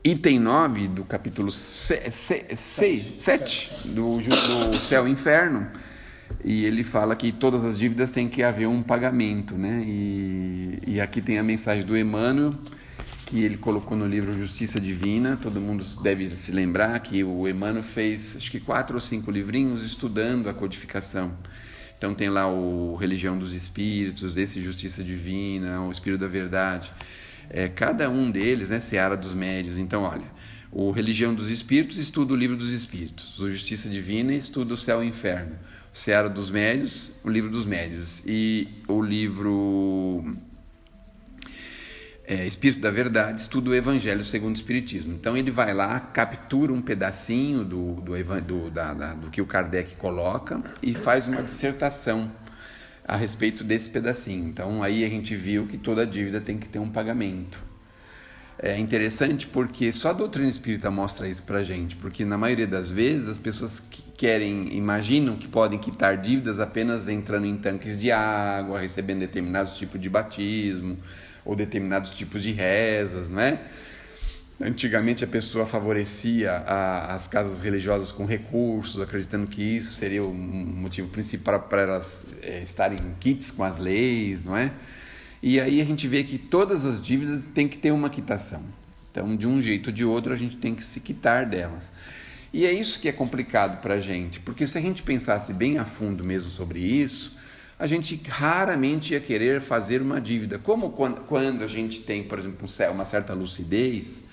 item 9 do capítulo 7 do Céu e Inferno, e ele fala que todas as dívidas tem que haver um pagamento, né? E aqui tem a mensagem do Emmanuel, que ele colocou no livro Justiça Divina. Todo mundo deve se lembrar que o Emmanuel fez, acho que 4 ou 5 livrinhos estudando a codificação. Então tem lá o Religião dos Espíritos, esse Justiça Divina, o Espírito da Verdade. Cada um deles, né, Seara dos Médios. Então, olha, o Religião dos Espíritos estuda o Livro dos Espíritos, o Justiça Divina estuda o Céu e o Inferno, o Seara dos Médios, o Livro dos Médios, e o livro Espírito da Verdade estuda o Evangelho segundo o Espiritismo. Então ele vai lá, captura um pedacinho do que o Kardec coloca e faz uma dissertação a respeito desse pedacinho. Então aí a gente viu que toda dívida tem que ter um pagamento. É interessante porque só a doutrina espírita mostra isso pra gente, porque na maioria das vezes as pessoas imaginam que podem quitar dívidas apenas entrando em tanques de água, recebendo determinados tipos de batismo ou determinados tipos de rezas, né? Antigamente a pessoa favorecia as casas religiosas com recursos, acreditando que isso seria o motivo principal para elas estarem em quites com as leis, não é? E aí a gente vê que todas as dívidas têm que ter uma quitação. Então, de um jeito ou de outro, a gente tem que se quitar delas. E é isso que é complicado para a gente, porque se a gente pensasse bem a fundo mesmo sobre isso, a gente raramente ia querer fazer uma dívida. Como quando a gente tem, por exemplo, uma certa lucidez,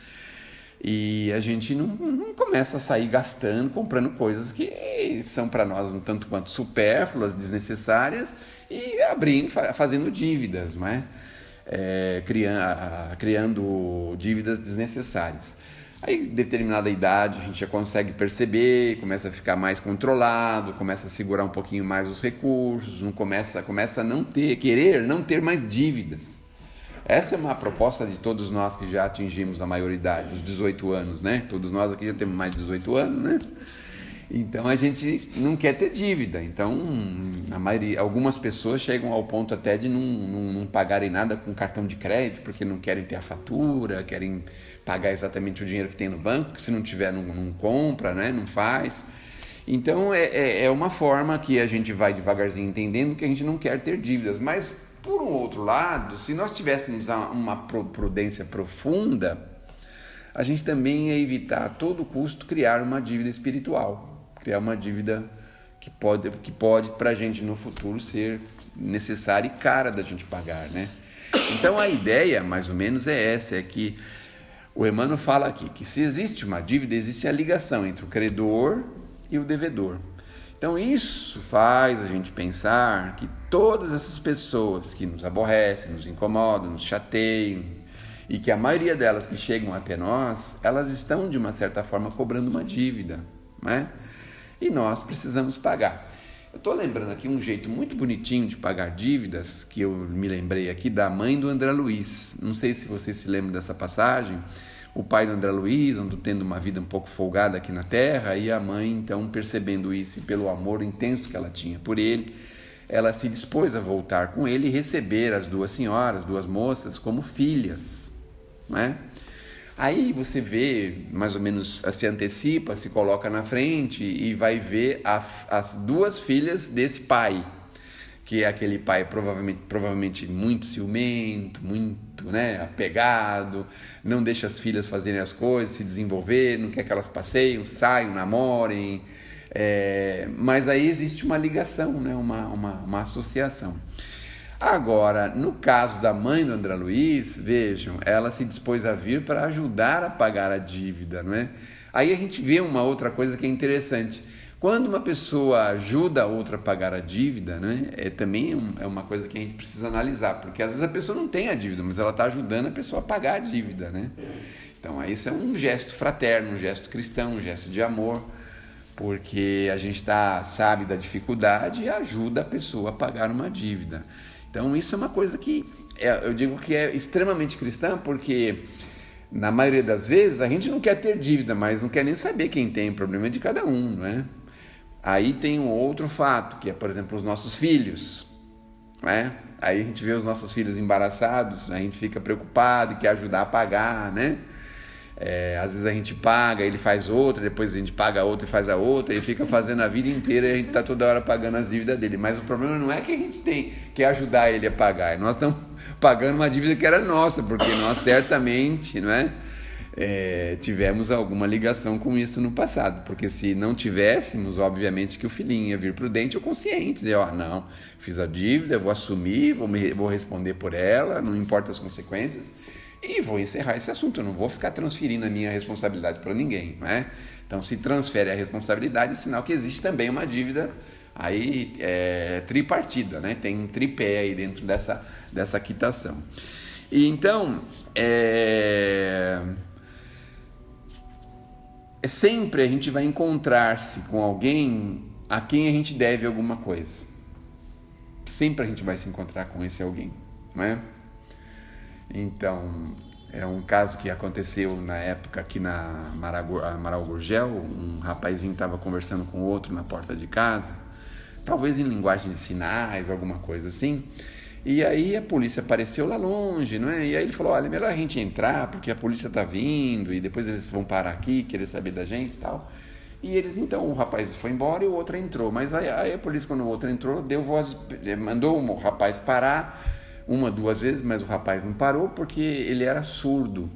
e a gente não começa a sair gastando, comprando coisas que são para nós um tanto quanto supérfluas, desnecessárias, e fazendo dívidas, não é? Criando dívidas desnecessárias. Aí, determinada idade, a gente já consegue perceber, começa a ficar mais controlado, começa a segurar um pouquinho mais os recursos, começa a querer não ter mais dívidas. Essa é uma proposta de todos nós que já atingimos a maioridade, os 18 anos, né? Todos nós aqui já temos mais de 18 anos, né? Então a gente não quer ter dívida. Então, algumas pessoas chegam ao ponto até de não pagarem nada com cartão de crédito, porque não querem ter a fatura, querem pagar exatamente o dinheiro que tem no banco, que se não tiver, não compra, né? Não faz. Então é uma forma que a gente vai devagarzinho entendendo que a gente não quer ter dívidas. Mas, por um outro lado, se nós tivéssemos uma prudência profunda, a gente também ia evitar a todo custo criar uma dívida espiritual. Criar uma dívida que pode para a gente no futuro ser necessária e cara da gente pagar, né? Então a ideia, mais ou menos, é essa, é que o Emmanuel fala aqui, que se existe uma dívida, existe a ligação entre o credor e o devedor. Então isso faz a gente pensar que todas essas pessoas que nos aborrecem, nos incomodam, nos chateiam, e que a maioria delas que chegam até nós, elas estão de uma certa forma cobrando uma dívida, né? E nós precisamos pagar. Eu estou lembrando aqui um jeito muito bonitinho de pagar dívidas, que eu me lembrei aqui da mãe do André Luiz. Não sei se você se lembra dessa passagem. O pai do André Luiz andou tendo uma vida um pouco folgada aqui na Terra, e a mãe, então, percebendo isso e pelo amor intenso que ela tinha por ele, ela se dispôs a voltar com ele e receber as duas senhoras, duas moças, como filhas, né? Aí você vê, mais ou menos, se antecipa, se coloca na frente e vai ver as duas filhas desse pai, que é aquele pai provavelmente muito ciumento, muito, né, apegado, não deixa as filhas fazerem as coisas, se desenvolver, não quer que elas passeiem, saiam, namorem, mas aí existe uma ligação, né, uma associação. Agora, no caso da mãe do André Luiz, vejam, ela se dispôs a vir para ajudar a pagar a dívida, não é? Aí a gente vê uma outra coisa que é interessante. Quando uma pessoa ajuda a outra a pagar a dívida, né, também é uma coisa que a gente precisa analisar, porque às vezes a pessoa não tem a dívida, mas ela está ajudando a pessoa a pagar a dívida, né? Então, isso é um gesto fraterno, um gesto cristão, um gesto de amor, porque a gente sabe da dificuldade e ajuda a pessoa a pagar uma dívida. Então isso é uma coisa que eu digo que é extremamente cristã, porque na maioria das vezes a gente não quer ter dívida, mas não quer nem saber quem tem, o problema é de cada um, não é? Aí tem um outro fato, que é, por exemplo, os nossos filhos, não é? Aí a gente vê os nossos filhos embaraçados, a gente fica preocupado e quer ajudar a pagar, né? Às vezes a gente paga, ele faz outra, depois a gente paga outra e faz a outra, e fica fazendo a vida inteira e a gente está toda hora pagando as dívidas dele. Mas o problema não é que a gente tem que ajudar ele a pagar, nós estamos pagando uma dívida que era nossa, porque nós certamente, não é? Tivemos alguma ligação com isso no passado, porque se não tivéssemos, obviamente que o filhinho ia vir prudente ou consciente, dizer, não, fiz a dívida, vou assumir, vou responder por ela, não importa as consequências, e vou encerrar esse assunto, eu não vou ficar transferindo a minha responsabilidade para ninguém, né? Então, se transfere a responsabilidade, é sinal que existe também uma dívida aí tripartida, né? Tem um tripé aí dentro dessa quitação. E então, sempre a gente vai encontrar-se com alguém a quem a gente deve alguma coisa. Sempre a gente vai se encontrar com esse alguém, não é? Então, é um caso que aconteceu na época aqui na Amaral Gurgel. Um rapazinho estava conversando com outro na porta de casa, talvez em linguagem de sinais, alguma coisa assim. E aí a polícia apareceu lá longe, não é? E aí ele falou, olha, é melhor a gente entrar, porque a polícia está vindo, e depois eles vão parar aqui, querer saber da gente e tal. E eles, então, o rapaz foi embora e o outro entrou. Mas aí a polícia, quando o outro entrou, mandou o rapaz parar, 1, 2 vezes, mas o rapaz não parou porque ele era surdo.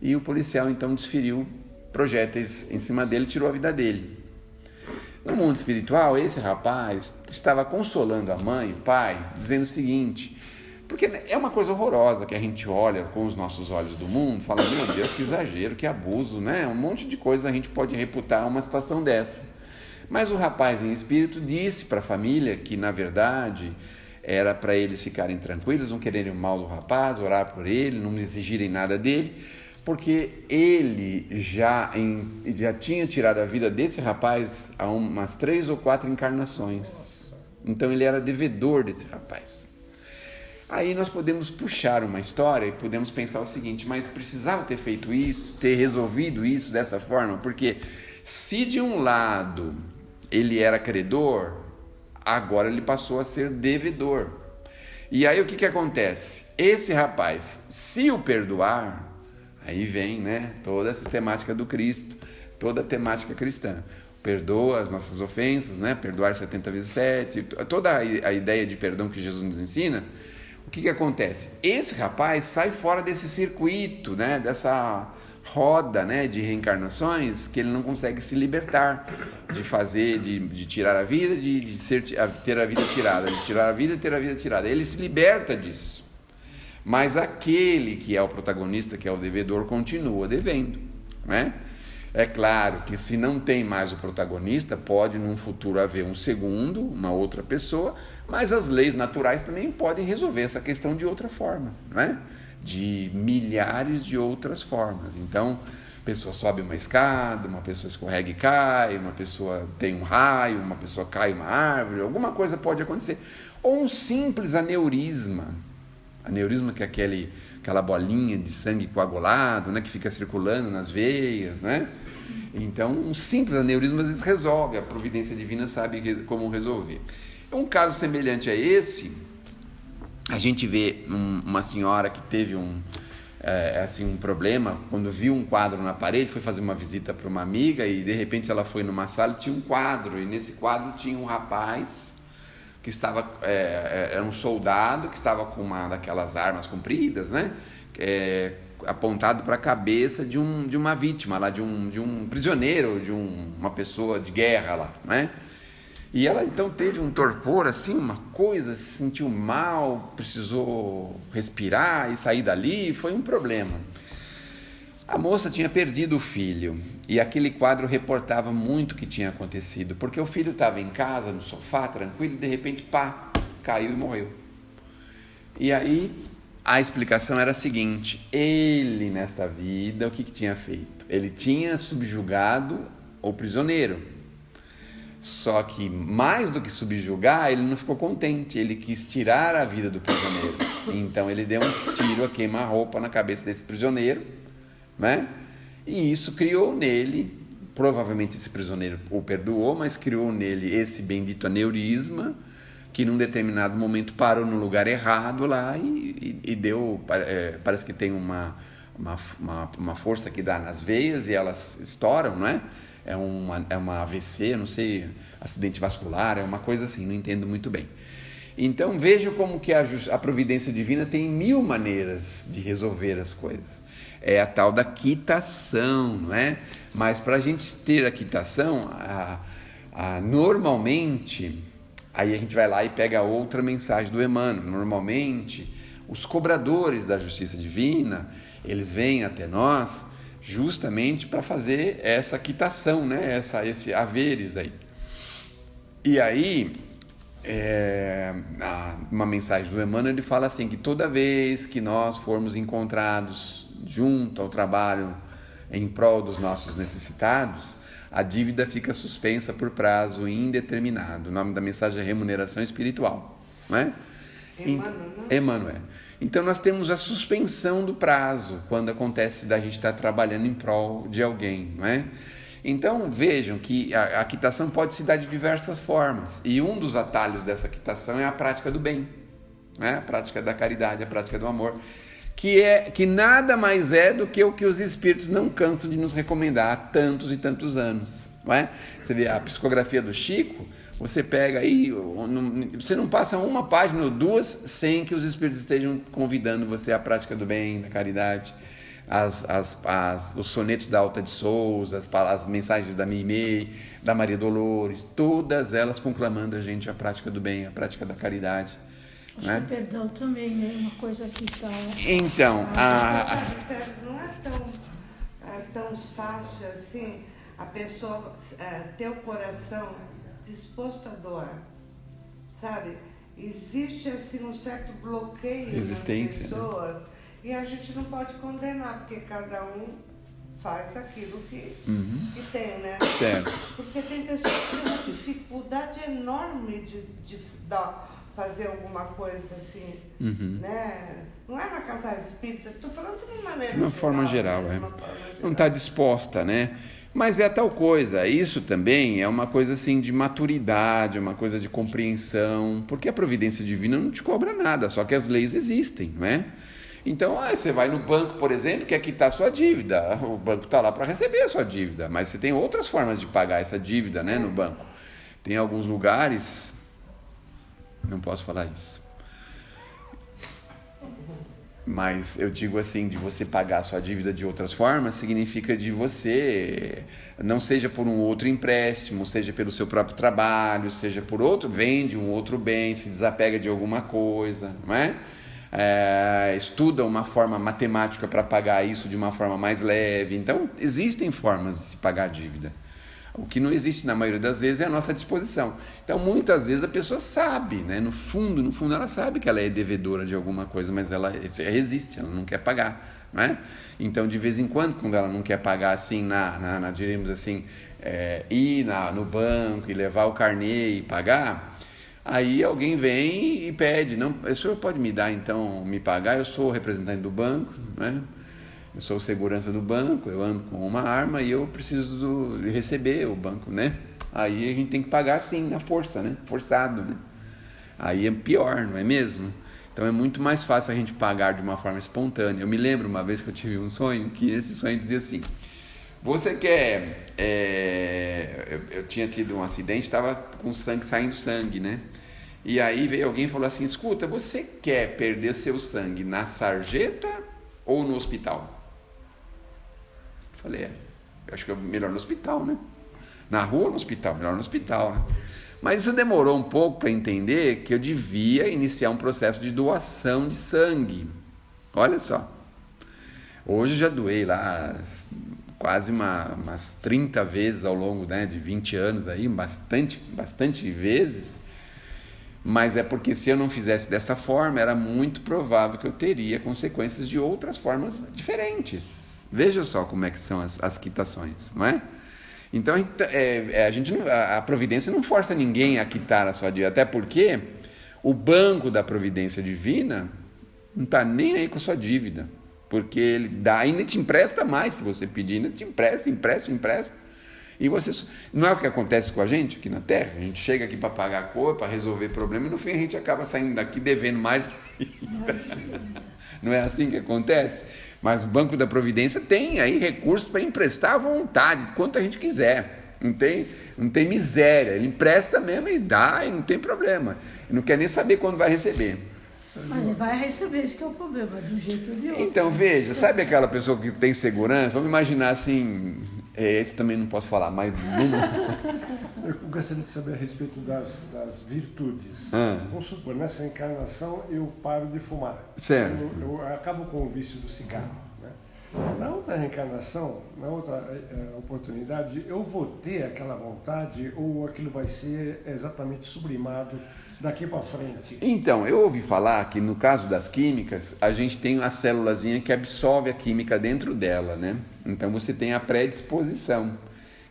E o policial então desferiu projéteis em cima dele, tirou a vida dele. No mundo espiritual, esse rapaz estava consolando a mãe, o pai, dizendo o seguinte, porque é uma coisa horrorosa que a gente olha com os nossos olhos do mundo, fala, meu Deus, que exagero, que abuso, né? Um monte de coisa a gente pode reputar uma situação dessa. Mas o rapaz em espírito disse para a família que, na verdade, era para eles ficarem tranquilos, não quererem o mal do rapaz, orar por ele, não exigirem nada dele, porque ele já tinha tirado a vida desse rapaz há umas 3 ou 4 encarnações. Então ele era devedor desse rapaz. Aí nós podemos puxar uma história e podemos pensar o seguinte, mas precisava ter feito isso, ter resolvido isso dessa forma, porque se de um lado ele era credor, agora ele passou a ser devedor. E aí o que acontece? Esse rapaz, se o perdoar, aí vem, né, toda a sistemática do Cristo, toda a temática cristã. Perdoa as nossas ofensas, né, perdoar 70 vezes 7, toda a ideia de perdão que Jesus nos ensina. O que acontece? Esse rapaz sai fora desse circuito, né, dessa roda, né, de reencarnações, que ele não consegue se libertar de fazer, de tirar a vida, ter a vida tirada, de tirar a vida e ter a vida tirada. Ele se liberta disso. Mas aquele que é o protagonista, que é o devedor, continua devendo, né? É claro que se não tem mais o protagonista, pode num futuro haver um segundo, uma outra pessoa, mas as leis naturais também podem resolver essa questão de outra forma, né? De milhares de outras formas. Então, a pessoa sobe uma escada, uma pessoa escorrega e cai, uma pessoa tem um raio, uma pessoa cai uma árvore, alguma coisa pode acontecer. Ou um simples aneurisma. Aneurisma que é aquela bolinha de sangue coagulado, né, que fica circulando nas veias, né? Então, um simples aneurisma às vezes resolve, a providência divina sabe como resolver. Um caso semelhante a esse, a gente vê uma senhora que teve um problema, quando viu um quadro na parede, foi fazer uma visita para uma amiga e de repente ela foi numa sala e tinha um quadro, e nesse quadro tinha um rapaz que estava, era um soldado que estava com uma daquelas armas compridas, né? Apontado para a cabeça de uma vítima lá, de um prisioneiro, de uma pessoa de guerra lá, né? E ela então teve um torpor, assim, uma coisa, se sentiu mal, precisou respirar e sair dali, foi um problema. A moça tinha perdido o filho e aquele quadro reportava muito o que tinha acontecido, porque o filho estava em casa, no sofá, tranquilo, e de repente, pá, caiu e morreu. E aí a explicação era a seguinte: ele nesta vida, o que tinha feito? Ele tinha subjugado o prisioneiro. Só que mais do que subjugar, ele não ficou contente, ele quis tirar a vida do prisioneiro. Então ele deu um tiro a queima-roupa na cabeça desse prisioneiro, né? E isso criou nele, provavelmente esse prisioneiro o perdoou, mas criou nele esse bendito aneurisma, que num determinado momento parou no lugar errado lá e deu, parece que tem uma força que dá nas veias e elas estouram, não é? É uma AVC, não sei, acidente vascular, é uma coisa assim, não entendo muito bem. Então veja como que a providência divina tem 1000 maneiras de resolver as coisas. É a tal da quitação, não é? Mas para a gente ter a quitação, normalmente, aí a gente vai lá e pega outra mensagem do Emmanuel. Normalmente, os cobradores da justiça divina, eles vêm até nós justamente para fazer essa quitação, né? Esse haveres aí. E aí, uma mensagem do Emmanuel, ele fala assim, que toda vez que nós formos encontrados junto ao trabalho em prol dos nossos necessitados, a dívida fica suspensa por prazo indeterminado. O nome da mensagem é remuneração espiritual, não é? Emmanuel. Então nós temos a suspensão do prazo quando acontece da gente estar trabalhando em prol de alguém, não é? Então vejam que a quitação pode se dar de diversas formas, e um dos atalhos dessa quitação é a prática do bem, né? A prática da caridade, a prática do amor, que nada mais é do que o que os espíritos não cansam de nos recomendar há tantos e tantos anos, não é? Você vê a psicografia do Chico, você pega aí, você não passa uma página ou duas sem que os espíritos estejam convidando você à prática do bem, da caridade. Os sonetos da Alta de Souza, as mensagens da Mimei, da Maria Dolores, todas elas conclamando a gente a prática do bem, a prática da caridade. Acho que o perdão também é uma coisa que está... Então, não é tão fácil assim a pessoa ter o coração disposto a doar, sabe? Existe assim um certo bloqueio resistência, nas pessoas, né? E a gente não pode condenar, porque cada um faz aquilo que tem, né? Certo. Porque tem pessoas que têm uma dificuldade enorme de fazer alguma coisa assim, né? Não é na casa espírita, estou falando de uma maneira de uma forma geral, não está disposta, né? Mas é tal coisa, isso também é uma coisa assim de maturidade, uma coisa de compreensão, porque a providência divina não te cobra nada, só que as leis existem, não é? Então, você vai no banco, por exemplo, quer quitar a sua dívida, o banco está lá para receber a sua dívida, mas você tem outras formas de pagar essa dívida, né, no banco. Tem alguns lugares, não posso falar isso, mas eu digo assim, de você pagar a sua dívida de outras formas, significa de você, não seja por um outro empréstimo, seja pelo seu próprio trabalho, seja por outro, vende um outro bem, se desapega de alguma coisa, não é? Estuda uma forma matemática para pagar isso de uma forma mais leve. Então, existem formas de se pagar a dívida. O que não existe na maioria das vezes é a nossa disposição. Então, muitas vezes a pessoa sabe, né? No fundo ela sabe que ela é devedora de alguma coisa, mas ela resiste, ela não quer pagar, não é? Então, de vez em quando ela não quer pagar assim, diríamos assim, ir no banco e levar o carnê e pagar, aí alguém vem e pede, não, o senhor pode me dar então, me pagar, eu sou o representante do banco, né? Eu sou o segurança do banco, eu ando com uma arma e eu preciso receber o banco, né? Aí a gente tem que pagar assim, na força, né? Forçado, né? Aí é pior, não é mesmo? Então é muito mais fácil a gente pagar de uma forma espontânea. Eu me lembro uma vez que eu tive um sonho, que esse sonho dizia assim, você quer... eu tinha tido um acidente, estava com saindo sangue, né? E aí veio alguém e falou assim, escuta, você quer perder seu sangue na sarjeta ou no hospital? Eu falei, eu acho que é melhor no hospital, né? Na rua ou no hospital? Melhor no hospital, né? Mas isso demorou um pouco para entender que eu devia iniciar um processo de doação de sangue. Olha só. Hoje eu já doei lá quase umas 30 vezes ao longo, né, de 20 anos aí, bastante vezes. Mas é porque se eu não fizesse dessa forma, era muito provável que eu teria consequências de outras formas diferentes. Veja só como é que são as quitações, não é? Então, a providência não força ninguém a quitar a sua dívida, até porque o banco da providência divina não está nem aí com a sua dívida, porque ele ainda te empresta mais se você pedir, ainda te empresta. E você, não é o que acontece com a gente aqui na Terra? A gente chega aqui para pagar a cor, para resolver problema, e no fim a gente acaba saindo daqui devendo mais ainda. Não é assim que acontece? Mas o Banco da Providência tem aí recursos para emprestar à vontade, quanto a gente quiser. Não tem miséria. Ele empresta mesmo e dá, e não tem problema. Ele não quer nem saber quando vai receber. Mas ele vai receber, isso que é o problema, de um jeito ou de outro. Então, veja, sabe aquela pessoa que tem segurança? Vamos imaginar assim, esse também não posso falar, mas... Eu gostaria de saber a respeito das virtudes. Vamos supor, nessa encarnação eu paro de fumar. Certo. Eu acabo com o vício do cigarro. Né? Na outra reencarnação, na outra oportunidade, eu vou ter aquela vontade ou aquilo vai ser exatamente sublimado daqui para frente? Então, eu ouvi falar que no caso das químicas, a gente tem a célulazinha que absorve a química dentro dela, né? Então você tem a predisposição,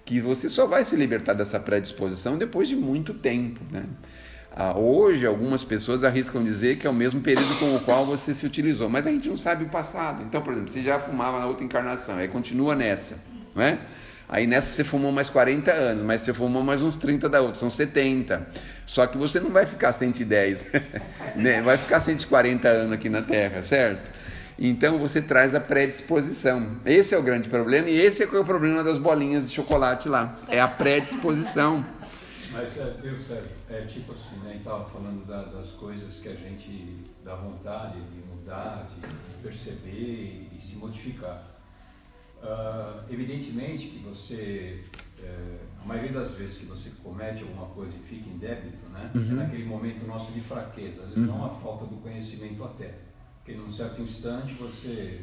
que você só vai se libertar dessa predisposição depois de muito tempo, né? Hoje, algumas pessoas arriscam dizer que é o mesmo período com o qual você se utilizou, mas a gente não sabe o passado. Então, por exemplo, você já fumava na outra encarnação, aí continua nessa, não é? Aí nessa você fumou mais 40 anos, mas você fumou mais uns 30 da outra, são 70. Só que você não vai ficar 110, né? Vai ficar 140 anos aqui na Terra, certo? Então você traz a predisposição. Esse é o grande problema e esse é o problema das bolinhas de chocolate lá. É a predisposição. Mas, viu, Sérgio, tipo assim, né? A gente estava falando das coisas que a gente dá vontade de mudar, de perceber e se modificar. Evidentemente que você, a maioria das vezes que você comete alguma coisa e fica em débito, né? É naquele momento nosso de fraqueza, às vezes não a falta do conhecimento até, porque num certo instante você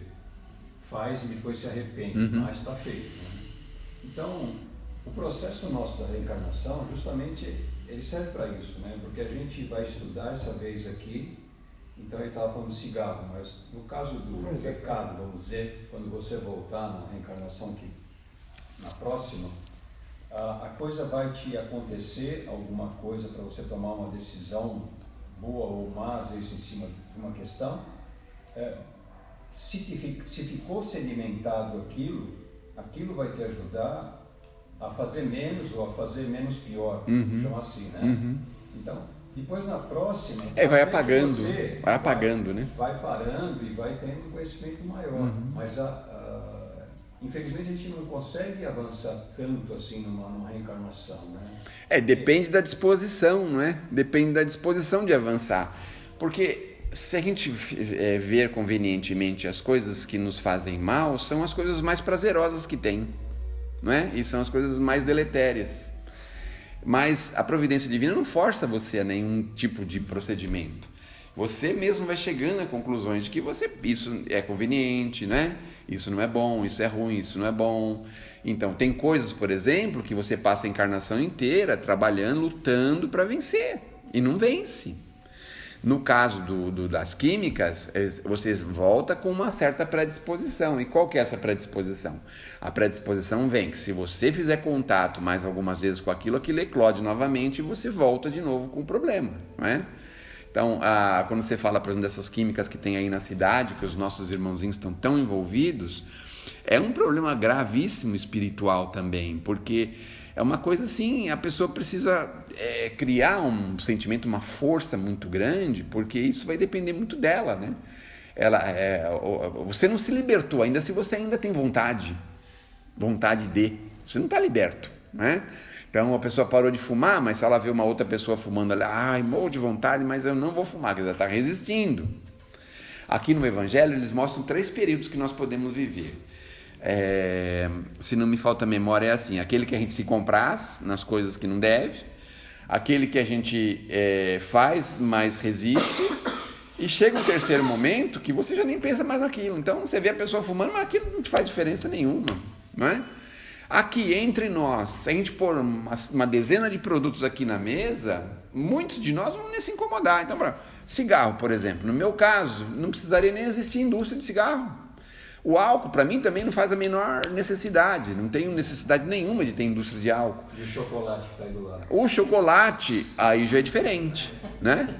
faz e depois se arrepende, mas está feito, né? Então, o processo nosso da reencarnação, justamente, ele serve para isso, né? Porque a gente vai estudar essa vez aqui. Então ele estava falando de cigarro, mas no caso do pecado, vamos dizer, quando você voltar na reencarnação, que na próxima, a coisa vai te acontecer, alguma coisa para você tomar uma decisão boa ou má, às vezes em cima de uma questão. Se ficou sedimentado aquilo vai te ajudar a fazer menos ou a fazer menos pior, chama assim, né? Então, depois na próxima... vai apagando, né? Vai parando e vai tendo um conhecimento maior. Mas, infelizmente, a gente não consegue avançar tanto assim numa reencarnação, né? Depende da disposição, não é? Depende da disposição de avançar. Porque se a gente ver convenientemente as coisas que nos fazem mal, são as coisas mais prazerosas que tem, não é? E são as coisas mais deletérias. Mas a providência divina não força você a nenhum tipo de procedimento. Você mesmo vai chegando a conclusões de que isso é conveniente, né? Isso não é bom, isso é ruim, isso não é bom. Então, tem coisas, por exemplo, que você passa a encarnação inteira trabalhando, lutando para vencer e não vence. No caso das químicas, você volta com uma certa predisposição. E qual que é essa predisposição? A predisposição vem que se você fizer contato mais algumas vezes com aquilo eclode novamente e você volta de novo com o problema, não é? Então, quando você fala, por exemplo, dessas químicas que tem aí na cidade, que os nossos irmãozinhos estão tão envolvidos, é um problema gravíssimo espiritual também, porque... é uma coisa assim, a pessoa precisa criar um sentimento, uma força muito grande, porque isso vai depender muito dela, né? Você não se libertou ainda se você ainda tem vontade de, você não está liberto, né? Então a pessoa parou de fumar, mas se ela vê uma outra pessoa fumando, ela, morro de vontade, mas eu não vou fumar, quer dizer, ela está resistindo. Aqui no Evangelho eles mostram 3 períodos que nós podemos viver. Se não me falta memória, é assim: aquele que a gente se compraz nas coisas que não deve, aquele que a gente faz, mas resiste, e chega um terceiro momento que você já nem pensa mais naquilo. Então você vê a pessoa fumando, mas aquilo não te faz diferença nenhuma, não é? Aqui entre nós, se a gente pôr uma dezena de produtos aqui na mesa, muitos de nós vão nem se incomodar. Então, cigarro, por exemplo, no meu caso, não precisaria nem existir indústria de cigarro. O álcool, para mim, também não faz a menor necessidade. Não tenho necessidade nenhuma de ter indústria de álcool. E o chocolate que está aí do lado? O chocolate, aí já é diferente, né?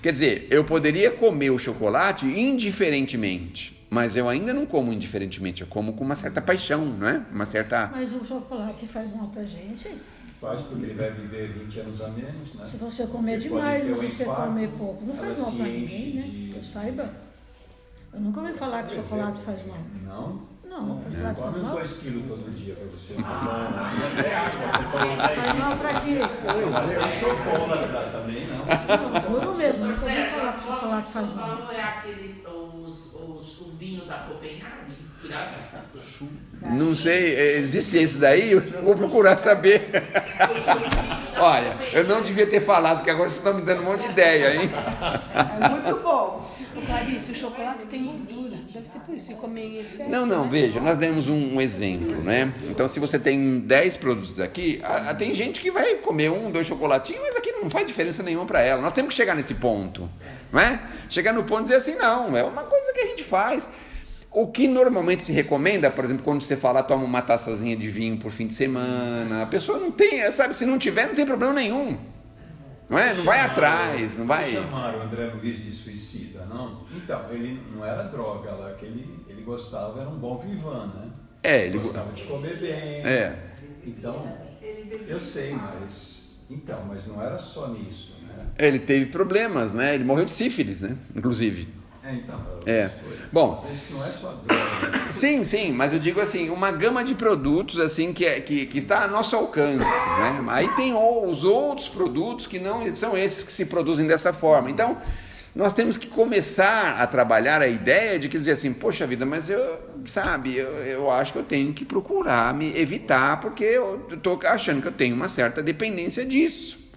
Quer dizer, eu poderia comer o chocolate indiferentemente, mas eu ainda não como indiferentemente. Eu como com uma certa paixão, não é? Uma certa... Mas o chocolate faz mal pra gente? Faz, porque ele vai viver 20 anos a menos, né? Se você comer demais, se você comer pouco, não faz mal pra ninguém, né? Que eu saiba. Eu nunca ouvi falar que chocolate faz mal. Não? Não, chocolate faz Come uns mal. 2 quilos todo dia para você. Faz mal pra quê? Chocolate também, não. Não, juro mesmo, nunca ouvi falar que chocolate faz mal. Não é aqueles, os chumbinhos da Copenhague? Não sei, existe esse daí? Eu vou procurar saber. Olha, eu não devia ter falado, que agora vocês estão me dando um monte de ideia, hein? É muito bom. Ô, Clarice, o chocolate tem gordura. Deve ser por isso. E comer em excesso. Não, veja, nós demos um exemplo, né? Então, se você tem 10 produtos aqui, tem gente que vai comer 1, 2 chocolatinhos, mas aqui não faz diferença nenhuma para ela. Nós temos que chegar nesse ponto, não é? Chegar no ponto e dizer assim, não, é uma coisa que a gente faz. O que normalmente se recomenda, por exemplo, quando você fala, toma uma taçazinha de vinho por fim de semana, a pessoa não tem, sabe, se não tiver, não tem problema nenhum. Não é? Não vai atrás, não vai... Chamaram o André Luiz de suicida, não? Então, ele não era droga lá, que ele gostava, era um bom vivan, né? Ele gostava de comer bem. Então, eu sei, mas não era só nisso, né? Ele teve problemas, né? Ele morreu de sífilis, né? Inclusive. Bom, isso não é só droga, né? Sim, mas eu digo assim, uma gama de produtos assim que está a nosso alcance, né? Aí tem os outros produtos que não são esses que se produzem dessa forma. Então, nós temos que começar a trabalhar a ideia de que dizer assim, poxa vida, mas eu acho que eu tenho que procurar me evitar porque eu estou achando que eu tenho uma certa dependência disso.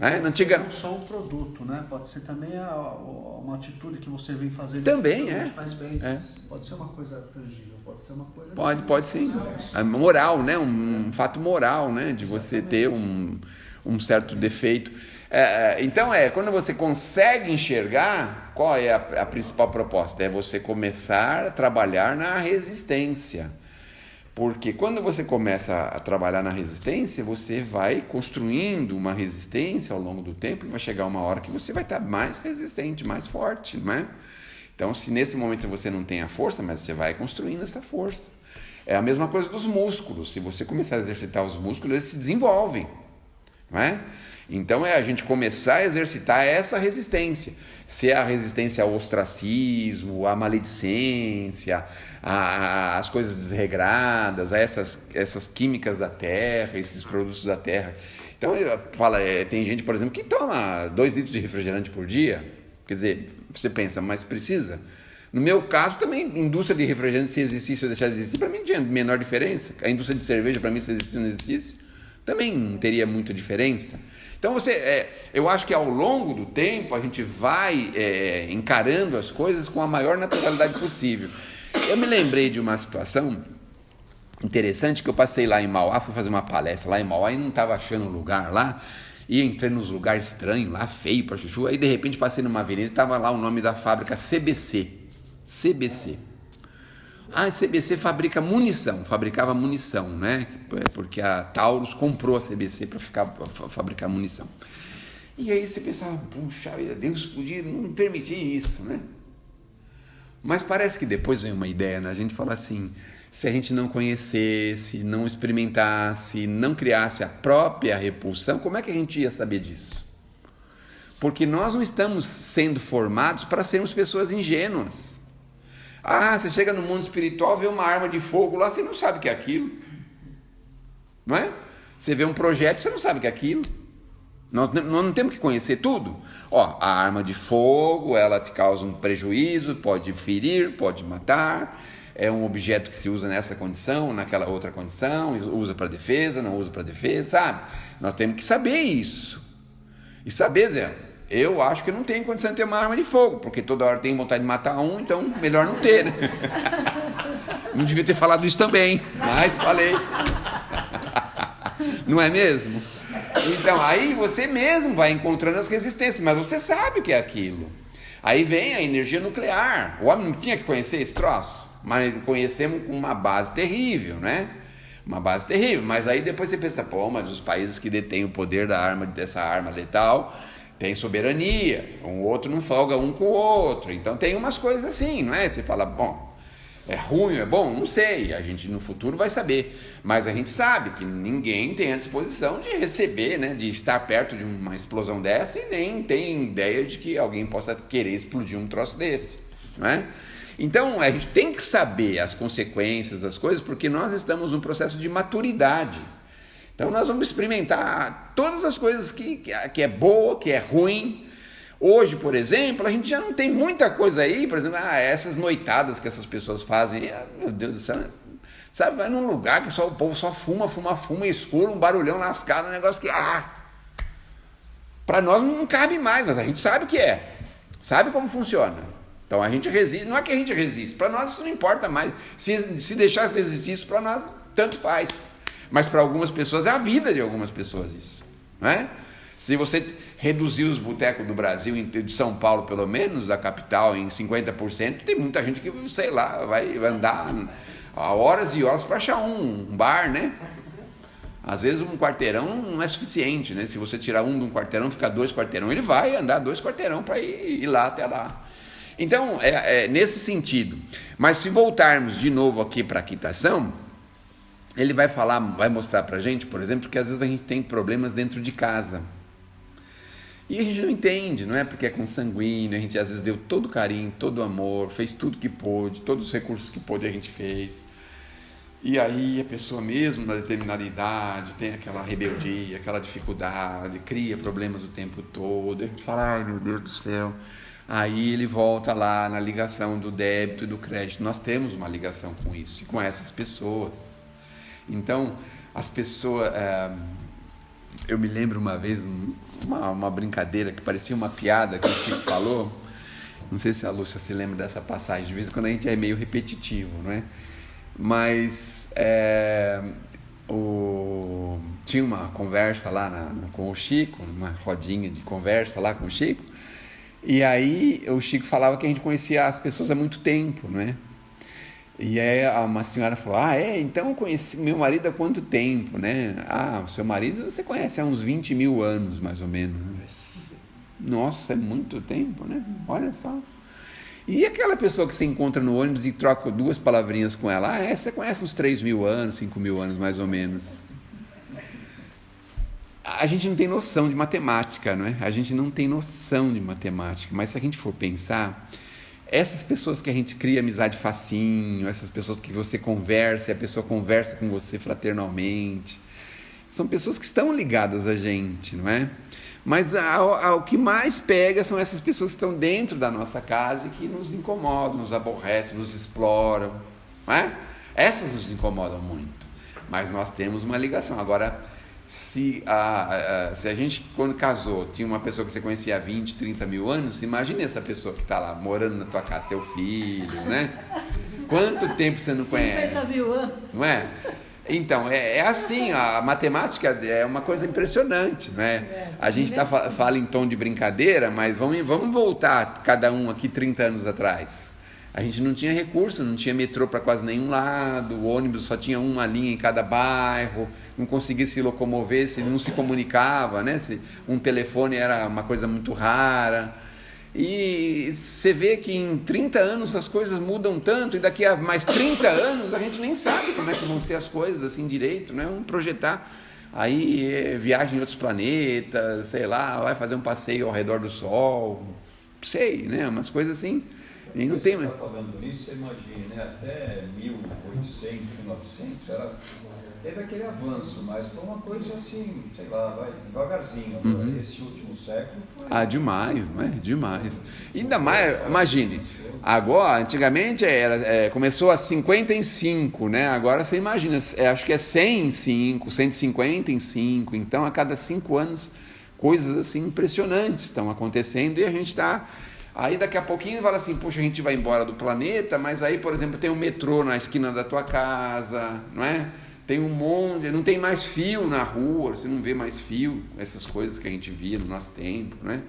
Não só o produto, né? Pode ser também uma atitude que você vem fazendo. Também que faz bem. É. Pode ser uma coisa tangível, pode ser uma coisa... Pode sim. É moral, né? Um fato moral, né? De você ter um certo defeito. Então, quando você consegue enxergar, qual é a principal proposta? É você começar a trabalhar na resistência. Porque quando você começa a trabalhar na resistência, você vai construindo uma resistência ao longo do tempo e vai chegar uma hora que você vai estar mais resistente, mais forte, não é? Então, se nesse momento você não tem a força, mas você vai construindo essa força. É a mesma coisa dos músculos. Se você começar a exercitar os músculos, eles se desenvolvem, não é? Então, a gente começar a exercitar essa resistência. Se é a resistência ao ostracismo, à maledicência, às coisas desregradas, a essas químicas da terra, esses produtos da terra. Então, tem gente, por exemplo, que toma 2 litros de refrigerante por dia. Quer dizer, você pensa, mas precisa? No meu caso, também, indústria de refrigerante, se existisse ou deixar de existir, para mim não tinha menor diferença. A indústria de cerveja, para mim, se existisse ou não existisse, também não teria muita diferença. Então, eu acho que ao longo do tempo a gente vai encarando as coisas com a maior naturalidade possível. Eu me lembrei de uma situação interessante que eu passei lá em Mauá, fui fazer uma palestra lá em Mauá e não estava achando lugar lá, e entrei nos lugares estranhos lá, feio para chuchu, aí de repente passei numa avenida e estava lá o nome da fábrica CBC. A CBC fabricava munição, né? Porque a Taurus comprou a CBC para fabricar munição. E aí você pensava, puxa, Deus podia não permitir isso, né? Mas parece que depois vem uma ideia, né? A gente fala assim, se a gente não conhecesse, não experimentasse, não criasse a própria repulsão, como é que a gente ia saber disso? Porque nós não estamos sendo formados para sermos pessoas ingênuas. Você chega no mundo espiritual, vê uma arma de fogo lá, você não sabe o que é aquilo. Não é? Você vê um projeto, você não sabe o que é aquilo. Nós não temos que conhecer tudo. A arma de fogo, ela te causa um prejuízo, pode ferir, pode matar. É um objeto que se usa nessa condição, naquela outra condição, usa para defesa, não usa para defesa, sabe? Nós temos que saber isso. E saber, Zé, eu acho que não tenho condição de ter uma arma de fogo, porque toda hora tem vontade de matar um, então melhor não ter, né? Não devia ter falado isso também, mas falei. Não é mesmo? Então, aí você mesmo vai encontrando as resistências, mas você sabe o que é aquilo. Aí vem a energia nuclear. O homem não tinha que conhecer esse troço, mas conhecemos com uma base terrível, né? Uma base terrível. Mas aí depois você pensa, mas os países que detêm o poder dessa arma letal têm soberania. Um outro não folga um com o outro. Então tem umas coisas assim, não é? Você fala, é ruim, é bom? Não sei, a gente no futuro vai saber. Mas a gente sabe que ninguém tem a disposição de receber, né, de estar perto de uma explosão dessa e nem tem ideia de que alguém possa querer explodir um troço desse. não é? Então, a gente tem que saber as consequências das coisas, porque nós estamos num processo de maturidade. Então, nós vamos experimentar todas as coisas que é boa, que é ruim. Hoje, por exemplo, a gente já não tem muita coisa aí, por exemplo, essas noitadas que essas pessoas fazem, meu Deus do céu, sabe, vai num lugar que o povo só fuma escuro, um barulhão lascado, um negócio que, para nós não cabe mais, mas a gente sabe o que é, sabe como funciona. Então a gente resiste, não é que a gente resiste, para nós isso não importa mais, se deixasse de existir isso, para nós tanto faz, mas para algumas pessoas é a vida de algumas pessoas isso, não é? Se você reduzir os botecos do Brasil, de São Paulo pelo menos, da capital, em 50%, tem muita gente que, sei lá, vai andar horas e horas para achar um bar, né? Às vezes um quarteirão não é suficiente, né? Se você tirar um de um quarteirão, fica 2 quarteirão, ele vai andar 2 quarteirão para ir lá até lá. Então, é nesse sentido. Mas se voltarmos de novo aqui para a quitação, ele vai mostrar para a gente, por exemplo, que às vezes a gente tem problemas dentro de casa. E a gente não entende, não é? Porque é consanguíneo, a gente às vezes deu todo o carinho, todo o amor, fez tudo que pôde, todos os recursos que pôde a gente fez. E aí a pessoa mesmo, na determinada idade, tem aquela rebeldia, aquela dificuldade, cria problemas o tempo todo. A gente fala, ai meu Deus do céu. Aí ele volta lá na ligação do débito e do crédito. Nós temos uma ligação com isso, e com essas pessoas. Então, as pessoas... eu me lembro uma vez, uma brincadeira que parecia uma piada que o Chico falou. Não sei se a Lúcia se lembra dessa passagem. De vez em quando a gente é meio repetitivo, não é? Mas tinha uma conversa lá com o Chico, uma rodinha de conversa lá com o Chico. E aí o Chico falava que a gente conhecia as pessoas há muito tempo, não é? E aí uma senhora falou, então eu conheci meu marido há quanto tempo, né? O seu marido você conhece há uns 20 mil anos, mais ou menos. Nossa, é muito tempo, né? Olha só. E aquela pessoa que você encontra no ônibus e troca 2 palavrinhas com ela, você conhece uns 3 mil anos, 5 mil anos, mais ou menos. A gente não tem noção de matemática, não é? A gente não tem noção de matemática, mas se a gente for pensar... Essas pessoas que a gente cria amizade facinho, essas pessoas que você conversa e a pessoa conversa com você fraternalmente, são pessoas que estão ligadas a gente, não é? Mas o que mais pega são essas pessoas que estão dentro da nossa casa e que nos incomodam, nos aborrecem, nos exploram, não é? Essas nos incomodam muito, mas nós temos uma ligação. Agora, se a gente, quando casou, tinha uma pessoa que você conhecia há 20, 30 mil anos, imagine essa pessoa que está lá, morando na tua casa, teu filho, né? Quanto tempo você não conhece? 50 mil anos. Não é? Então, é assim, a matemática é uma coisa impressionante, né? A gente fala em tom de brincadeira, mas vamos voltar cada um aqui 30 anos atrás. A gente não tinha recurso, não tinha metrô para quase nenhum lado, o ônibus só tinha uma linha em cada bairro, não conseguia se locomover, se não se comunicava, né? Um telefone era uma coisa muito rara. E você vê que em 30 anos as coisas mudam tanto, e daqui a mais 30 anos a gente nem sabe como é que vão ser as coisas assim direito, né? Vamos projetar aí viagem em outros planetas, sei lá, vai fazer um passeio ao redor do Sol, sei, né? Umas coisas assim. E não tem... Você está falando nisso, você imagina, né? Até 1800, 1900, teve aquele avanço, mas foi uma coisa assim, sei lá, vai devagarzinho. Agora, esse último século foi... demais, não é? Demais. Ainda mais, imagine, agora, antigamente começou a 50 em 5, né? Agora você imagina, acho que é 100 em 5, 150 em 5, então a cada 5 anos coisas assim impressionantes estão acontecendo e a gente está... Aí daqui a pouquinho fala assim, puxa, a gente vai embora do planeta, mas aí, por exemplo, tem um metrô na esquina da tua casa, não é? Tem um monte, não tem mais fio na rua, você não vê mais fio, essas coisas que a gente via no nosso tempo, né?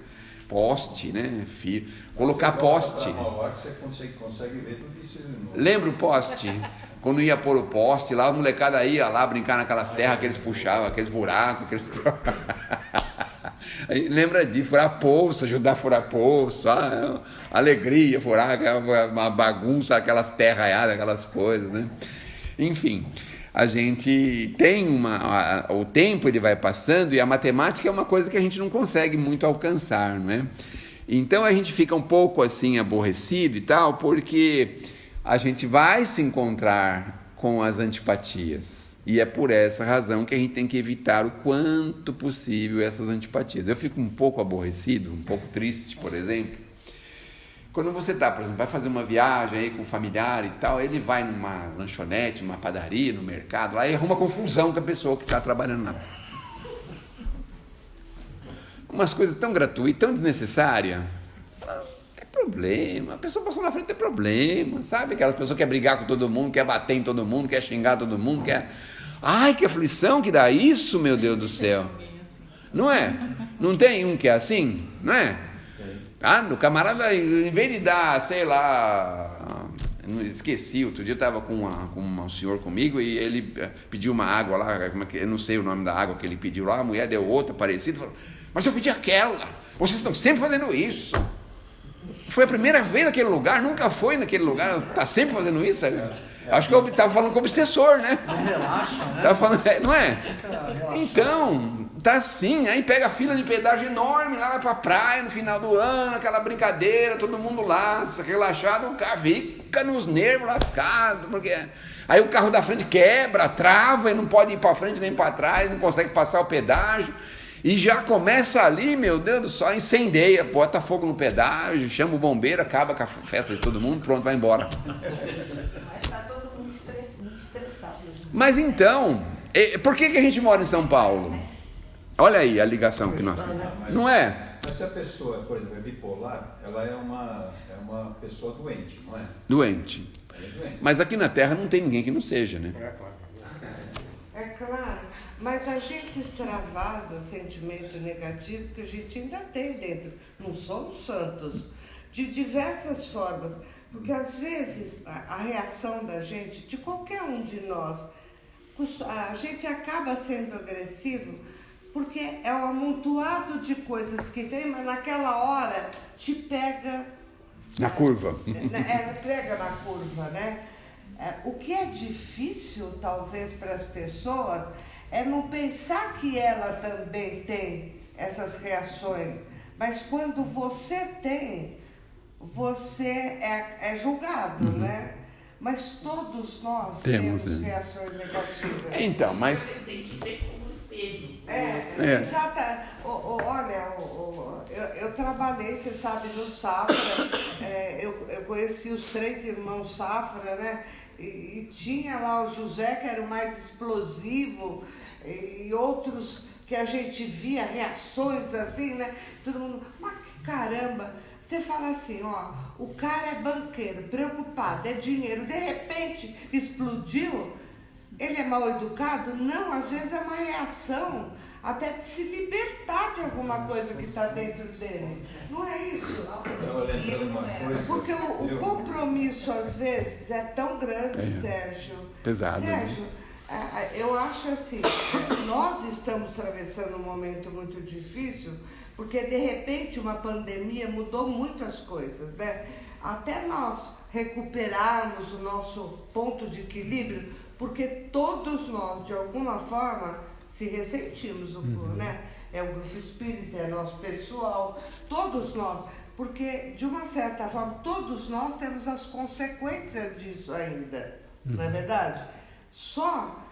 Poste, né? Fio. Colocar poste. Você consegue ver tudo isso. Lembra o poste? Quando ia pôr o poste lá, a molecada ia lá brincar naquelas terras que eles puxavam, aqueles buracos, aqueles... Aí, lembra de furar poço, ajudar a furar poço, alegria, furar uma bagunça, aquelas terraiadas, aquelas coisas, né? Enfim, a gente tem o tempo ele vai passando e a matemática é uma coisa que a gente não consegue muito alcançar, não é? Então a gente fica um pouco assim aborrecido e tal, porque a gente vai se encontrar com as antipatias. E é por essa razão que a gente tem que evitar o quanto possível essas antipatias. Eu fico um pouco aborrecido, um pouco triste, por exemplo, quando você tá, por exemplo, vai fazer uma viagem aí com um familiar e tal, ele vai numa lanchonete, numa padaria, no mercado, lá e arruma confusão com a pessoa que está trabalhando lá. Umas coisas tão gratuitas, tão desnecessárias. Tem problema. A pessoa passou na frente, tem problema. Sabe? Aquelas pessoas que querem brigar com todo mundo, quer bater em todo mundo, quer xingar todo mundo, quer... Ai, que aflição que dá isso, meu Deus do céu. Não é? Não tem um que é assim? Não é? Ah, o camarada, em vez de dar, sei lá... Esqueci, outro dia eu estava com um senhor comigo e ele pediu uma água lá, eu não sei o nome da água que ele pediu lá, a mulher deu outra parecida, falou, mas eu pedi aquela, vocês estão sempre fazendo isso. Foi a primeira vez naquele lugar, nunca foi naquele lugar, está sempre fazendo isso? Acho que eu estava falando com o obsessor, né? Relaxa, né? Tava falando, não é? Então, tá assim, aí pega a fila de pedágio enorme, lá vai pra praia no final do ano, aquela brincadeira, todo mundo lá, relaxado, o carro fica nos nervos lascados, porque aí o carro da frente quebra, trava e não pode ir pra frente nem pra trás, não consegue passar o pedágio, e já começa ali, meu Deus do céu, incendeia, bota fogo no pedágio, chama o bombeiro, acaba com a festa de todo mundo, pronto, vai embora. Mas está todo mundo muito estressado. Mas então, por que a gente mora em São Paulo? Olha aí a ligação que nós temos. Não é? Mas se a pessoa, por exemplo, é bipolar, ela é uma pessoa doente, não é? Doente. Ela é doente. Mas aqui na Terra não tem ninguém que não seja, né? É claro, mas a gente extravasa sentimento negativo que a gente ainda tem dentro. Não somos santos. De diversas formas. Porque às vezes a reação da gente, de qualquer um de nós, a gente acaba sendo agressivo porque é um amontoado de coisas que vem, mas naquela hora te pega... Na curva. Pega na curva, né? O que é difícil, talvez, para as pessoas é não pensar que ela também tem essas reações. Mas quando você tem, você é julgado, né? Mas todos nós temos reações negativas. Então, mas... Tem que ver como espelho. Exato. Olha, eu trabalhei, você sabe, no Safra. Eu conheci os 3 irmãos Safra, né? E tinha lá o José, que era o mais explosivo, e outros que a gente via reações assim, né? Todo mundo, mas que caramba! Você fala assim, ó, o cara é banqueiro, preocupado, é dinheiro, de repente explodiu, ele é mal educado? Não, às vezes é uma reação até de se libertar de alguma coisa que está dentro dele. Não é isso? Porque o compromisso, às vezes, é tão grande, Sérgio. Pesado. Sérgio, eu acho assim, nós estamos atravessando um momento muito difícil, porque, de repente, uma pandemia mudou muito as coisas, né? Até nós recuperarmos o nosso ponto de equilíbrio, porque todos nós, de alguma forma, se ressentimos, né? É o grupo espírita, é nosso pessoal, todos nós, porque, de uma certa forma, todos nós temos as consequências disso ainda, não é verdade? Só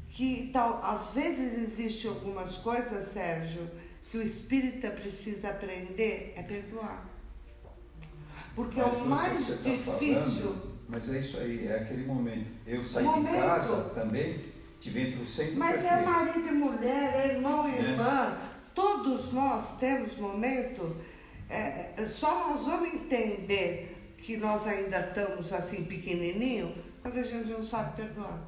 que, às vezes, existem algumas coisas, Sérgio, que o espírita precisa aprender é perdoar. Porque mas é o mais difícil... Mas é isso aí, é aquele momento. Eu saí de casa também, tive para o centro. Mas é marido e mulher, é irmão e irmã. Todos nós temos momento, só nós vamos entender que nós ainda estamos assim pequenininho quando a gente não sabe perdoar.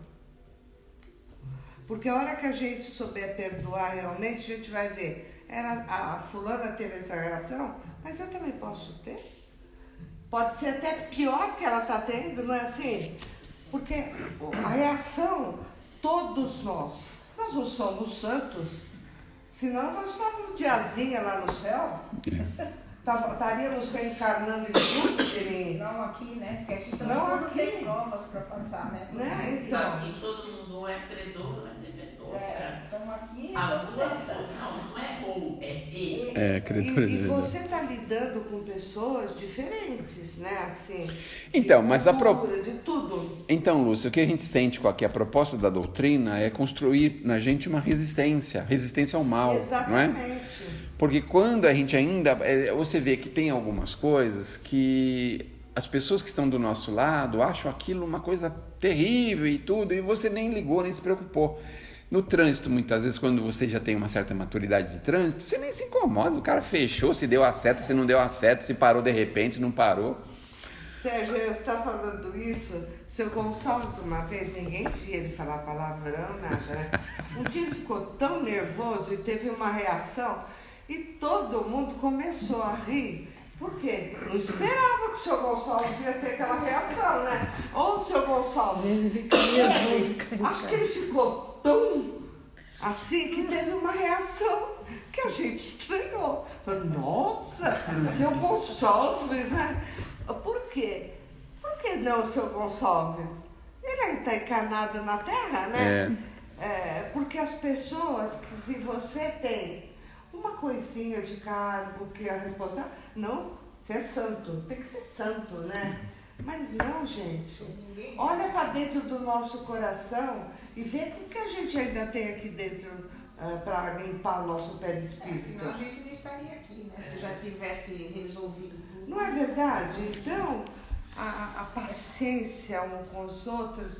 Porque a hora que a gente souber perdoar realmente, a gente vai ver, a fulana teve essa reação, mas eu também posso ter. Pode ser até pior que ela está tendo, não é assim? Porque a reação, todos nós não somos santos, senão nós estávamos de asinha lá no céu. Estaríamos reencarnando em tudo, Não aqui, né? Porque aqui não todo mundo aqui. tem provas para passar, né? Então, Aqui todo mundo é credor, é devedor, certo? Então aqui As todo duas, mundo não é ou, é e. É, credor e você está lidando lidando com pessoas diferentes, né? Assim, Então, de mas cultura, de tudo. Então, Lúcia, o que a gente sente com a proposta da doutrina é construir na gente uma resistência ao mal, não é? Exatamente. Porque quando a gente ainda... Você vê que tem algumas coisas que as pessoas que estão do nosso lado acham aquilo uma coisa terrível e tudo, e você nem ligou, nem se preocupou. No trânsito, muitas vezes, quando você já tem uma certa maturidade de trânsito, você nem se incomoda. O cara fechou, se deu a seta, se não deu a seta, se parou de repente, se não parou. Sérgio, você está falando isso? Seu Gonçalves, uma vez, ninguém via ele falar palavrão, nada, né? Um dia ele ficou tão nervoso e teve uma reação e todo mundo começou a rir. Por quê? Não esperava que o seu Gonçalves ia ter aquela reação, né? Ô, seu Gonçalves, Ele fica nervoso. acho que ele ficou tão assim que teve uma reação que a gente estranhou. Falou, nossa, seu Gonçalves, né? Por quê? Por que não, seu Gonçalves? Ele ainda está encarnado na Terra, né? Porque as pessoas que se você tem uma coisinha de cargo que é responsável, não, você é santo, tem que ser santo, né? Mas não, gente. Olha para dentro do nosso coração e vê o que a gente ainda tem aqui dentro para limpar o nosso perispírito. Senão a gente não estaria aqui, né? Se já tivesse resolvido tudo. Não é verdade? Então, a paciência um com os outros.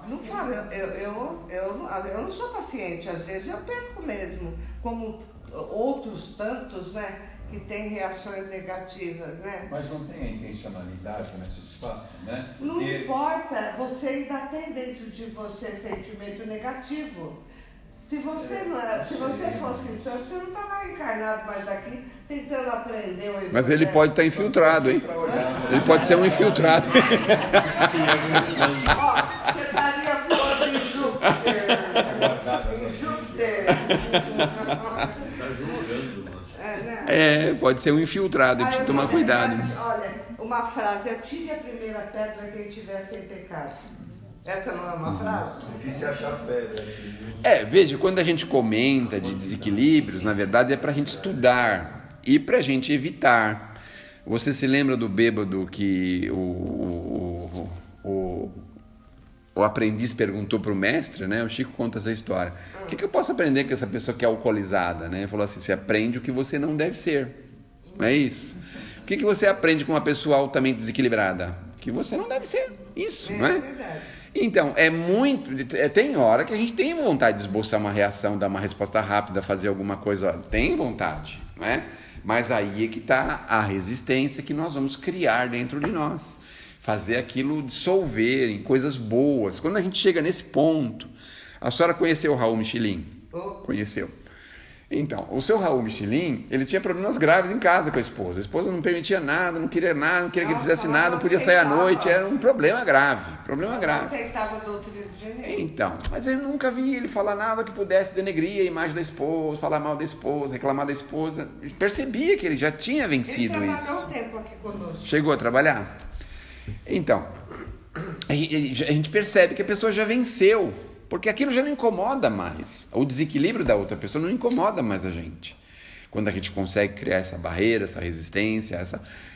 Não falo, eu não sou paciente, às vezes eu perco mesmo, como outros tantos, né? Que têm reações negativas, né? Mas não tem a intencionalidade nesses fatos, né? Não importa, você ainda tem dentro de você sentimento negativo. Se você fosse santo, você não estava encarnado mais aqui, tentando aprender o evangelho. Mas ele pode estar infiltrado, hein? Ele pode ser um infiltrado. Ó, você estaria voando em Júpiter. Em Júpiter. Está julgando, mano. Né? Pode ser um infiltrado, Ah, precisa eu tomar vou cuidado. lembrar, olha, uma frase, atire a primeira pedra quem tiver sem pecado. Essa não é uma frase? Difícil achar pedra. Veja, quando a gente comenta de desequilíbrios, na verdade é para a gente estudar e para a gente evitar. Você se lembra do bêbado que o aprendiz perguntou para o mestre, né? O Chico conta essa história. O que eu posso aprender com essa pessoa que é alcoolizada? Né? Ele falou assim, você aprende o que você não deve ser. Não é isso? O que você aprende com uma pessoa altamente desequilibrada? Que você não deve ser. Isso, não é? Verdade. Então, tem hora que a gente tem vontade de esboçar uma reação, dar uma resposta rápida, fazer alguma coisa, tem vontade, não é? Mas aí é que está a resistência que nós vamos criar dentro de nós, fazer aquilo dissolver em coisas boas. Quando a gente chega nesse ponto, a senhora conheceu o Raul Michelin? Conheceu. Então, o seu Raul Michelin, ele tinha problemas graves em casa com a esposa não permitia nada, não queria que ele fizesse nada, não podia sair à noite, era um problema grave, Não aceitava a doutrina de Genebra. Então, mas eu nunca vi ele falar nada que pudesse denegrir a imagem da esposa, falar mal da esposa, reclamar da esposa. Eu percebia que ele já tinha vencido Ele isso. trabalhou um tempo aqui conosco. Chegou a trabalhar? Então, a gente percebe que a pessoa já venceu, porque aquilo já não incomoda mais. O desequilíbrio da outra pessoa não incomoda mais a gente. Quando a gente consegue criar essa barreira, essa resistência,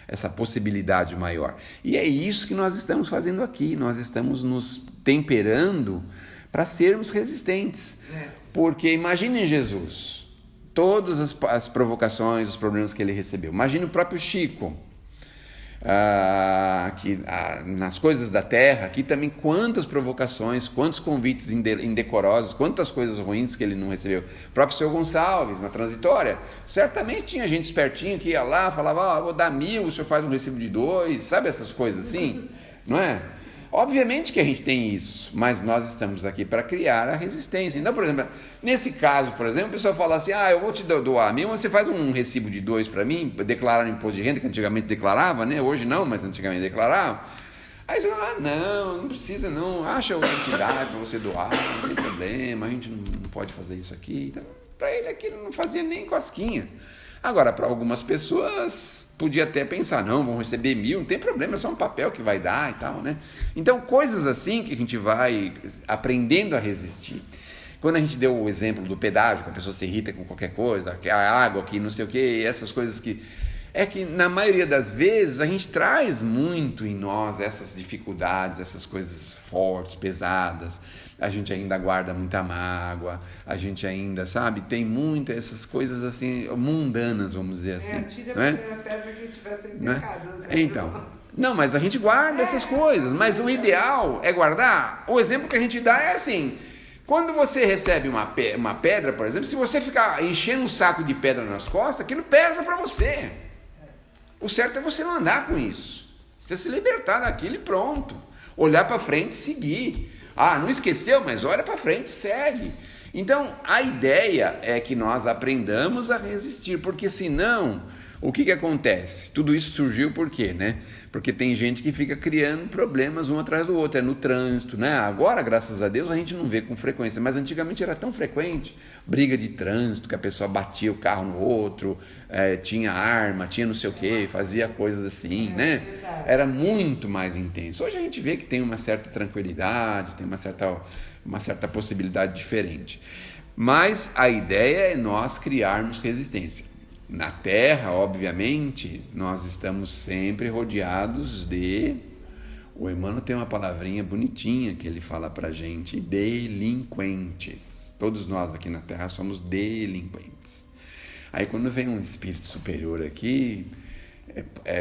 essa possibilidade maior. E é isso que nós estamos fazendo aqui. Nós estamos nos temperando para sermos resistentes. Porque imagine Jesus, todas as provocações, os problemas que ele recebeu. Imagine o próprio Chico. Nas coisas da terra, aqui também quantas provocações, quantos convites indecorosos, quantas coisas ruins que ele não recebeu. O próprio seu Gonçalves, na transitória, certamente tinha gente espertinha que ia lá, falava, vou dar 1.000, o senhor faz um recibo de 2, sabe essas coisas assim, não é? Obviamente que a gente tem isso, mas nós estamos aqui para criar a resistência. Então, por exemplo, nesse caso, por exemplo, a pessoa fala assim, eu vou te doar 1.000, você faz um recibo de 2 para mim, declarar no imposto de renda, que antigamente declarava, né? Hoje não, mas antigamente declarava. Aí você fala, não precisa não, acha outra entidade para você doar, não tem problema, a gente não pode fazer isso aqui. Então, para ele aquilo não fazia nem cosquinha. Agora, para algumas pessoas, podia até pensar, não, vão receber 1.000, não tem problema, é só um papel que vai dar e tal, né? Então, coisas assim que a gente vai aprendendo a resistir. Quando a gente deu o exemplo do pedágio, que a pessoa se irrita com qualquer coisa, que a água, que não sei o quê, essas coisas que é que na maioria das vezes a gente traz muito em nós essas dificuldades, essas coisas fortes, pesadas. A gente ainda guarda muita mágoa, a gente ainda, sabe, tem muitas essas coisas assim, mundanas, vamos dizer assim. Tira não é? a primeira pedra que tivesse em Né? pecado. Né? Então, não, mas a gente guarda essas coisas, mas o ideal é guardar. O exemplo que a gente dá é assim, quando você recebe uma pedra, por exemplo, se você ficar enchendo um saco de pedra nas costas, aquilo pesa para você. O certo é você não andar com isso. Você se libertar daquilo e pronto. Olhar para frente e seguir. Ah, não esqueceu, mas olha para frente e segue. Então, a ideia é que nós aprendamos a resistir, porque senão, o que acontece? Tudo isso surgiu por quê, né? Porque tem gente que fica criando problemas um atrás do outro, é no trânsito, né? Agora, graças a Deus, a gente não vê com frequência, mas antigamente era tão frequente, briga de trânsito, que a pessoa batia o carro no outro, tinha arma, tinha não sei o quê, fazia coisas assim, né? Era muito mais intenso. Hoje a gente vê que tem uma certa tranquilidade, tem uma certa possibilidade diferente. Mas a ideia é nós criarmos resistência. Na Terra, obviamente, nós estamos sempre rodeados de... O Emmanuel tem uma palavrinha bonitinha que ele fala pra gente, delinquentes. Todos nós aqui na Terra somos delinquentes. Aí quando vem um espírito superior aqui,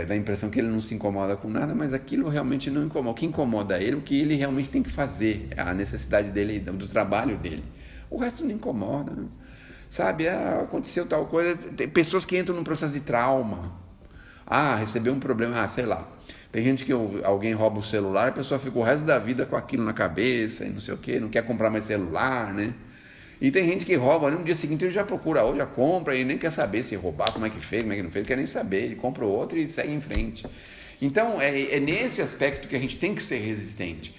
dá a impressão que ele não se incomoda com nada, mas aquilo realmente não incomoda. O que incomoda ele, o que ele realmente tem que fazer, a necessidade dele, do trabalho dele. O resto não incomoda, né? Sabe, aconteceu tal coisa, tem pessoas que entram num processo de trauma, recebeu um problema, sei lá, tem gente que alguém rouba o celular, a pessoa fica o resto da vida com aquilo na cabeça e não sei o que, não quer comprar mais celular, né? E tem gente que rouba, no dia seguinte ele já procura outro, já compra e nem quer saber se roubar, como é que fez, como é que não fez, ele quer nem saber, ele compra outro e segue em frente. Então é nesse aspecto que a gente tem que ser resistente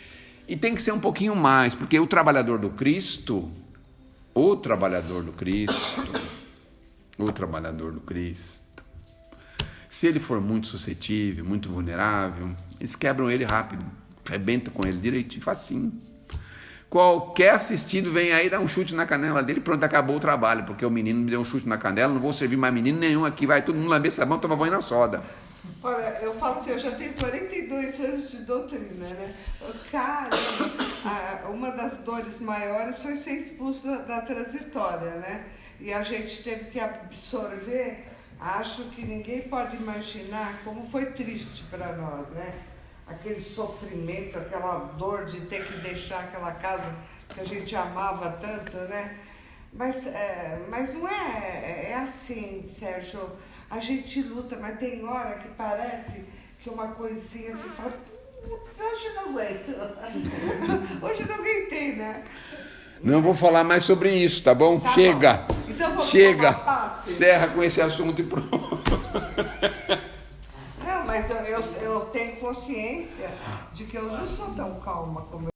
e tem que ser um pouquinho mais, porque o trabalhador do Cristo, se ele for muito suscetível, muito vulnerável, eles quebram ele rápido, arrebentam com ele direitinho, facinho. Qualquer assistido vem aí, dá um chute na canela dele, pronto, acabou o trabalho, porque o menino me deu um chute na canela, não vou servir mais menino nenhum aqui, vai todo mundo lamber sabão, tomar banho na soda. Olha, eu falo assim, eu já tenho 42 anos de doutrina, né? Cara, uma das dores maiores foi ser expulso da transitória, né? E a gente teve que absorver, acho que ninguém pode imaginar como foi triste para nós, né? Aquele sofrimento, aquela dor de ter que deixar aquela casa que a gente amava tanto, né? Mas não é assim, Sérgio. A gente luta, mas tem hora que parece que uma coisinha assim, fala, putz, hoje não aguento. Hoje não aguentei, né? Não vou falar mais sobre isso, tá bom? Tá Chega! Bom. Então vamos Chega! Encerra com esse assunto e pronto. Não, mas eu tenho consciência de que eu não sou tão calma como